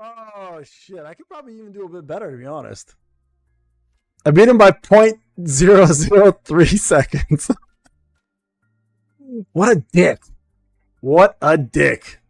Oh shit! I could probably even do a bit better, to be honest. I beat him by 0.003 seconds. What a dick! What a dick!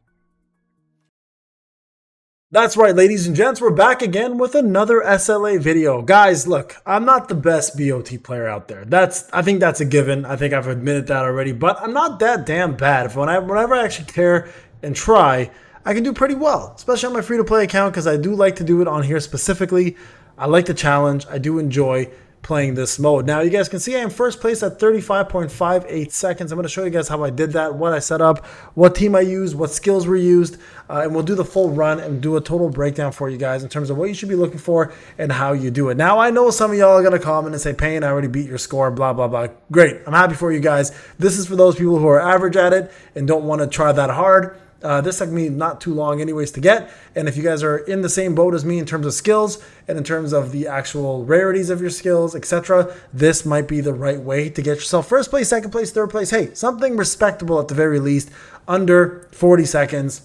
That's right, ladies and gents, we're back again with another SLA video. Guys, look, I'm not the best BOT player out there. I think that's a given. I think I've admitted that already, but I'm not that damn bad. Whenever I actually care and try, I can do pretty well, especially on my free-to-play account because I do like to do it on here specifically. I like the challenge. I do enjoy playing this mode. Now, you guys can see I am first place at 35.58 seconds. I'm going to show you guys how I did that, what I set up, what team I used, what skills were used, and we'll do the full run and do a total breakdown for you guys in terms of what you should be looking for and how you do it. Now, I know some of y'all are going to comment and say, Payne, I already beat your score, blah, blah, blah. Great. I'm happy for you guys. This is for those people who are average at it and don't want to try that hard. This took me not too long anyways to get, and if you guys are in the same boat as me in terms of skills and in terms of the actual rarities of your skills, etc., this might be the right way to get yourself first place, second place, third place. Hey, something respectable at the very least, under 40 seconds.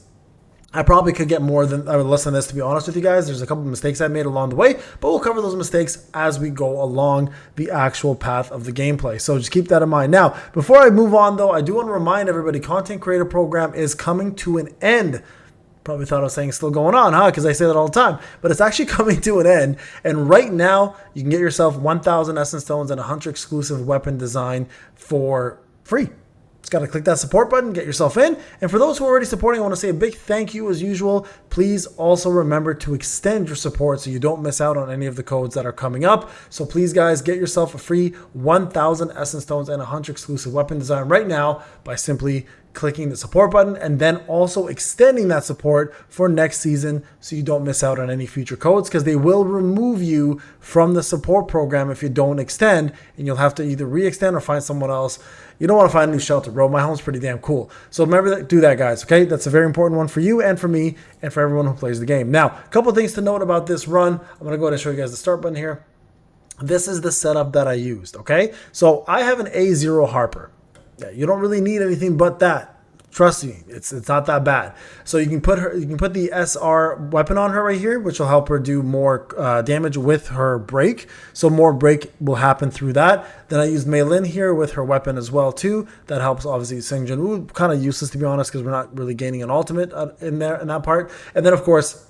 I probably could get more than less than this, to be honest with you guys. There's a couple of mistakes I made along the way, but we'll cover those mistakes as we go along the actual path of the gameplay. So just keep that in mind. Now, before I move on, though, I do want to remind everybody, Content Creator Program is coming to an end. Probably thought I was saying it's still going on, huh? Because I say that all the time. But it's actually coming to an end. And right now, you can get yourself 1,000 Essence Stones and a Hunter exclusive weapon design for free. Just got to click that support button, get yourself in. And for those who are already supporting, I want to say a big thank you as usual. Please also remember to extend your support so you don't miss out on any of the codes that are coming up. So please, guys, get yourself a free 1,000 Essence Stones and a Hunter exclusive weapon design right now by simply clicking the support button and then also extending that support for next season so you don't miss out on any future codes, because they will remove you from the support program if you don't extend, and you'll have to either re-extend or find someone else. You don't want to find a new shelter, bro. My home's pretty damn cool. So remember that, do that, guys, okay? That's a very important one for you and for me and for everyone who plays the game. Now, a couple of things to note about this run. I'm going to go ahead and show you guys the start button here. This is the setup that I used, okay? So I have an A0 Harper. Yeah, you don't really need anything but that. Trust me, it's not that bad. So you can put the SR weapon on her right here, which will help her do more damage with her break. So more break will happen through that. Then I used Mei Lin here with her weapon as well too. That helps obviously Sing Jin-woo. Kind of useless, to be honest, because we're not really gaining an ultimate in that part. And then of course,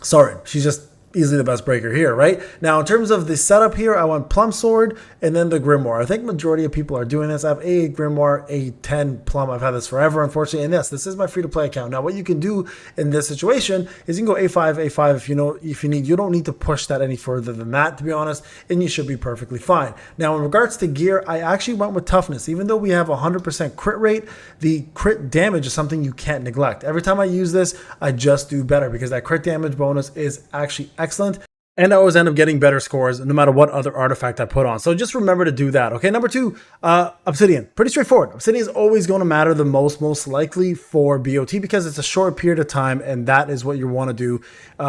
Soren. She's just easily the best breaker here, right? Now, in terms of the setup here, I went Plum Sword and then the Grimoire. I think majority of people are doing this. I have a Grimoire, a 10 Plum. I've had this forever, unfortunately. And yes, this is my free-to-play account. Now, what you can do in this situation is you can go A5 if you need. You don't need to push that any further than that, to be honest, and you should be perfectly fine. Now, in regards to gear, I actually went with Toughness. Even though we have 100% crit rate, the crit damage is something you can't neglect. Every time I use this, I just do better because that crit damage bonus is actually excellent. And I always end up getting better scores no matter what other artifact I put on. So just remember to do that. Okay, number two, Obsidian. Pretty straightforward. Obsidian is always going to matter the most likely for BOT because it's a short period of time, and that is what you want to do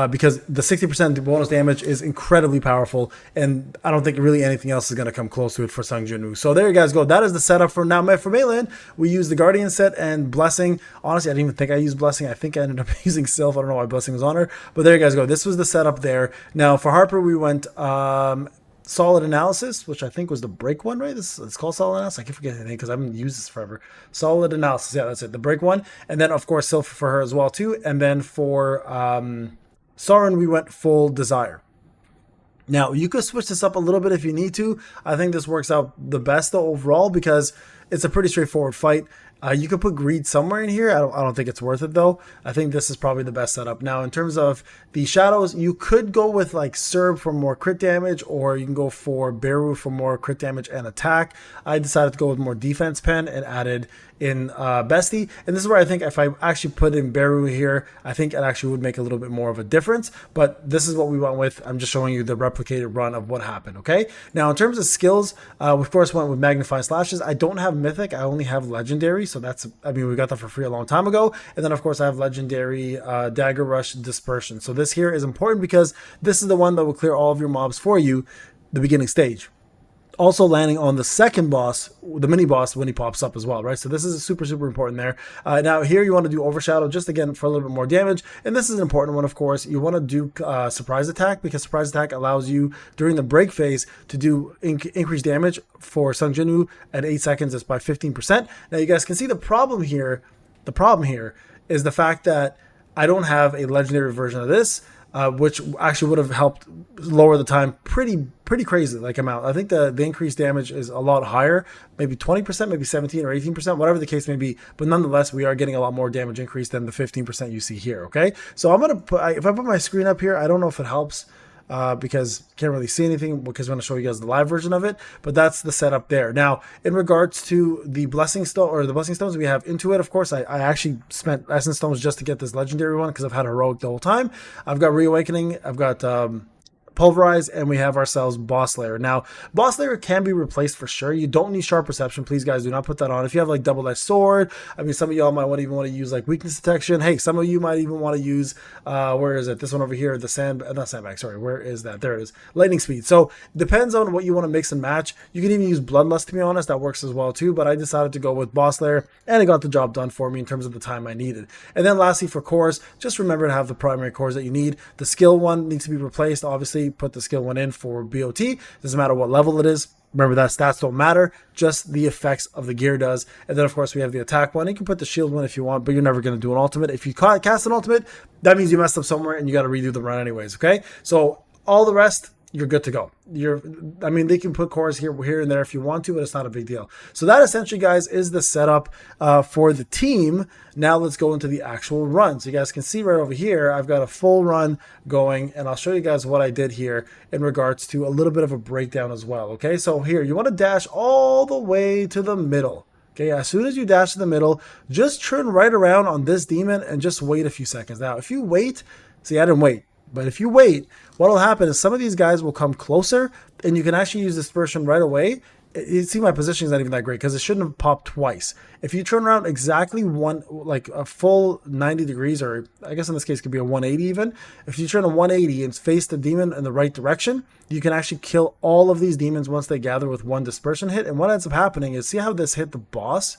because the 60% bonus damage is incredibly powerful, and I don't think really anything else is going to come close to it for Sung Jin-woo. So there you guys go. That is the setup for now. For Mei Lin, we use the Guardian set and Blessing. Honestly, I didn't even think I used Blessing. I think I ended up using Sylph. I don't know why Blessing was on her, but there you guys go. This was the setup there. Now, for Harper, we went Solid Analysis, which I think was the break one, right? It's called Solid Analysis. I keep forgetting the name because I haven't used this forever. Solid Analysis, yeah, that's it, the break one. And then, of course, Sylph for her as well, too. And then for Soren, we went Full Desire. Now, you could switch this up a little bit if you need to. I think this works out the best, though, overall, because it's a pretty straightforward fight. You could put Greed somewhere in here. I don't think it's worth it, though. I think this is probably the best setup. Now, in terms of the shadows, you could go with like Serb for more crit damage, or you can go for Beru for more crit damage and attack. I decided to go with more defense pen and added in Bestie. And this is where I think if I actually put in Beru here, I think it actually would make a little bit more of a difference. But this is what we went with. I'm just showing you the replicated run of what happened, okay? Now, in terms of skills, we of course went with Magnify Slashes. I don't have Mythic. I only have Legendary. So that's, I mean, we got that for free a long time ago. And then, of course, I have Legendary Dagger Rush Dispersion. So this here is important because this is the one that will clear all of your mobs for you, the beginning stage. also landing on the second boss, the mini boss, when he pops up as well, right? So this is super, super important there. Now here you want to do overshadow just again for a little bit more damage. And this is an important one, of course. You want to do surprise attack, because surprise attack allows you during the break phase to do increased damage for Sung Jinwoo at 8 seconds. It's by 15%. Now you guys can see the problem here. The problem here is the fact that I don't have a legendary version of this, which actually would have helped lower the time pretty crazy like amount. I think the increased damage is a lot higher, maybe 20%, maybe 17 or 18%, whatever the case may be. But nonetheless, we are getting a lot more damage increase than the 15% you see here. Okay, so I'm gonna put, if I put my screen up here, I don't know if it helps. Because can't really see anything because I'm going to show you guys the live version of it, but that's the setup there. Now, in regards to the blessing stone or the blessing stones, we have into it. Of course, I actually spent essence stones just to get this legendary one because I've had heroic the whole time. I've got reawakening. I've got pulverize, and we have ourselves boss layer. Now, boss layer can be replaced for sure. You don't need sharp perception. Please, guys, do not put that on. If you have like double-edged sword, I mean, some of y'all might even want to use like weakness detection. Hey, some of you might even want to use where is it? This one over here, the not sandbag. Sorry, where is that? There it is. Lightning speed. So depends on what you want to mix and match. You can even use bloodlust, to be honest. That works as well too. But I decided to go with boss layer, and it got the job done for me in terms of the time I needed. And then lastly, for cores, just remember to have the primary cores that you need. The skill one needs to be replaced. Obviously, put the skill one in for BoT. Doesn't matter what level it is. Remember that stats don't matter, just the effects of the gear does. And then of course we have the attack one. You can put the shield one if you want, but you're never going to do an ultimate. If you cast an ultimate, that means you messed up somewhere and you got to redo the run anyways. Okay, so all the rest, you're good to go. I mean, they can put cores here and there if you want to, but it's not a big deal. So that essentially, guys, is the setup for the team. Now let's go into the actual run. So you guys can see right over here, I've got a full run going, and I'll show you guys what I did here in regards to a little bit of a breakdown as well. Okay, so here, you want to dash all the way to the middle. Okay, as soon as you dash to the middle, just turn right around on this demon and just wait a few seconds. Now, if you wait, see, I didn't wait. But if you wait, what will happen is some of these guys will come closer, and you can actually use dispersion right away. You see my position is not even that great because it shouldn't have popped twice. If you turn around exactly like a full 90 degrees, or I guess in this case it could be a 180 even. If you turn a 180 and face the demon in the right direction, you can actually kill all of these demons once they gather with one dispersion hit. And what ends up happening is, see how this hit the boss?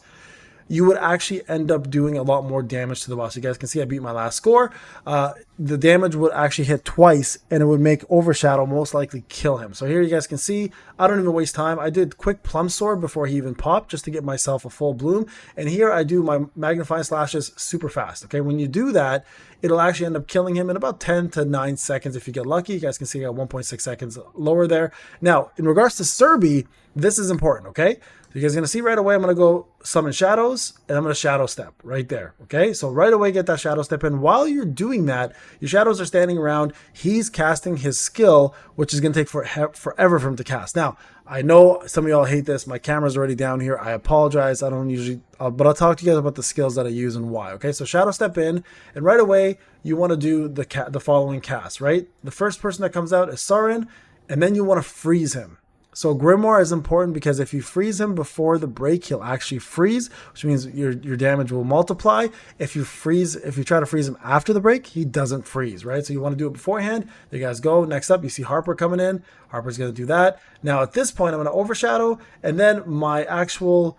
You would actually end up doing a lot more damage to the boss. You guys can see I beat my last score. The damage would actually hit twice, and it would make Overshadow most likely kill him. So here you guys can see, I don't even waste time. I did quick Plum Sword before he even popped, just to get myself a full bloom. And here I do my Magnifying Slashes super fast. Okay, when you do that, it'll actually end up killing him in about 10 to 9 seconds if you get lucky. You guys can see I got 1.6 seconds lower there. Now, in regards to Cerby, this is important, okay? So you guys are going to see right away, I'm going to go summon shadows, and I'm going to shadow step right there. Okay, so right away get that shadow step in. While you're doing that, your shadows are standing around. He's casting his skill, which is going to take forever for him to cast. Now, I know some of y'all hate this. My camera's already down here. I apologize. I don't usually, but I'll talk to you guys about the skills that I use and why. Okay, so shadow step in, and right away you want to do the following cast. Right, the first person that comes out is Sarin, and then you want to freeze him. So Grimoire is important because if you freeze him before the break, he'll actually freeze, which means your damage will multiply. If you try to freeze him after the break, he doesn't freeze, right? So you want to do it beforehand. There you guys go. Next up, you see Harper coming in. Harper's going to do that. Now at this point, I'm going to overshadow, and then my actual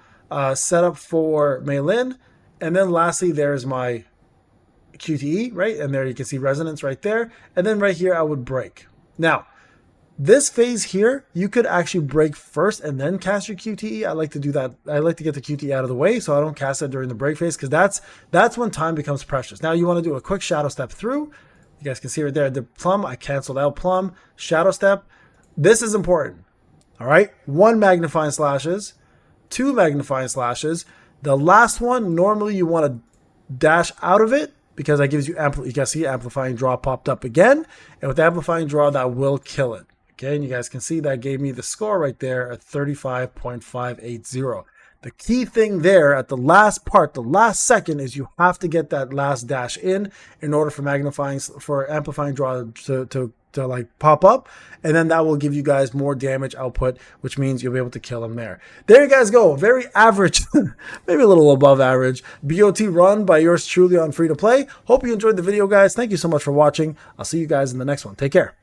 setup for Mei Lin. And then lastly, there's my QTE, right? And there you can see resonance right there. And then right here, I would break. Now, this phase here, you could actually break first and then cast your QTE. I like to do that. I like to get the QTE out of the way so I don't cast it during the break phase, because that's when time becomes precious. Now you want to do a quick shadow step through. You guys can see right there, the Plum, I canceled out Plum. Shadow step. This is important. All right, 1 Magnifying Slashes, 2 Magnifying Slashes. The last one, normally you want to dash out of it, because that gives you you guys see Amplifying Draw popped up again, and with Amplifying Draw that will kill it. Okay, and you guys can see that gave me the score right there at 35.580. The key thing there at the last part, the last second, is you have to get that last dash in order for Amplifying Draw to like pop up, and then that will give you guys more damage output, which means you'll be able to kill him there. There you guys go. Very average, maybe a little above average BoT run by yours truly on free to play. Hope you enjoyed the video, guys. Thank you so much for watching. I'll see you guys in the next one. Take care.